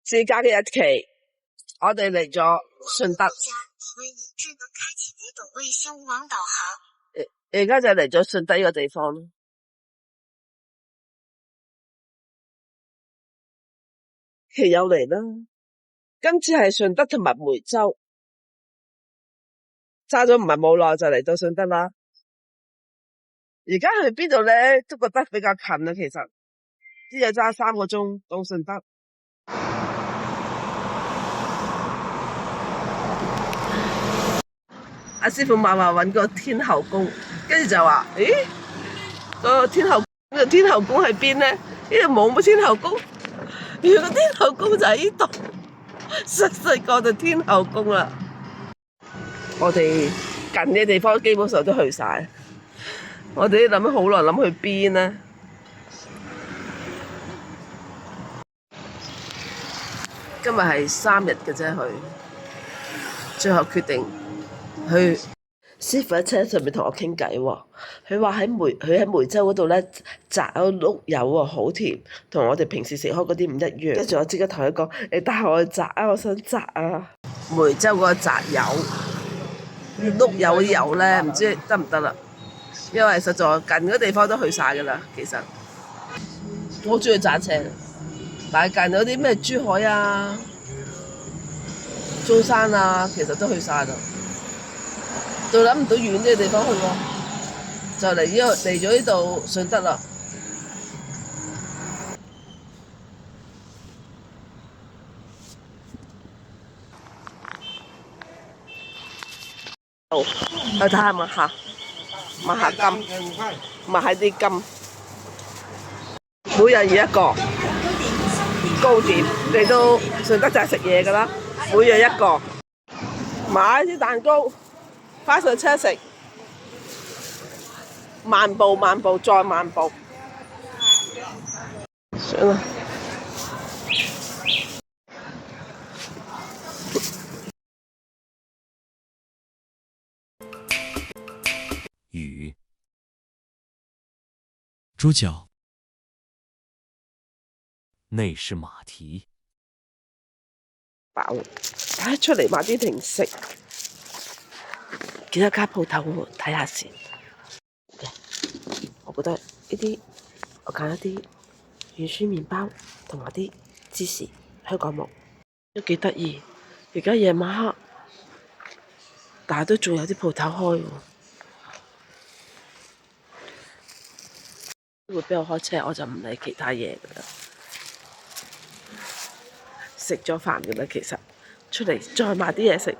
自駕嘅日期，我哋嚟咗順德。為您智能開啟北斗衛星無網導航。而家就嚟咗順德呢個地方咯。期有嚟啦，今次係順德同埋梅州，揸咗唔係冇耐就嚟到順德啦。而家去邊度咧，都覺得比較近啦。其實只係揸3個鐘到順德。阿師傅話搵個天后宮，跟住就話：咦，個天后宮喺邊咧？呢度冇乜天后宮，原來個天后宮就喺呢度。細個就天后宮啦。我哋近嘅地方基本上都去晒。我哋諗咗好耐，諗去邊呢？今日係3日嘅啫，去最後決定去。師傅喺車上面同我傾偈喎，佢話佢喺梅州嗰度咧摘咗碌柚喎，好甜，同我哋平時食開嗰啲唔一樣。跟住我即刻同佢講：你帶我去摘啊，我想摘啊！梅州嗰個摘柚，碌柚啲柚咧，唔知得唔得啦？因為實在近嗰地方都去晒噶啦，其實我好中意揸車，但係近嗰啲咩珠海啊、中山啊，其實都去晒啦。就諗唔到遠啲嘅地方去喎，就嚟咗呢度順德啦。好，去睇下買下金，買下啲金。每人一個糕點，嚟到順德就係食嘢㗎啦。每人一個，買啲蛋糕。返上車食，漫步再漫步，算啦。雨，猪腳，內是馬蹄。飽，出嚟買啲零食。幾多間鋪頭喎？睇下先。我覺得呢啲，我揀一啲軟酸麵包同埋啲芝士，香港木都幾得意。而家夜晚黑，但係都仲有啲鋪頭開喎。會俾我開車，我就唔理其他嘢㗎啦。食咗飯㗎啦，其實出嚟再買啲嘢食。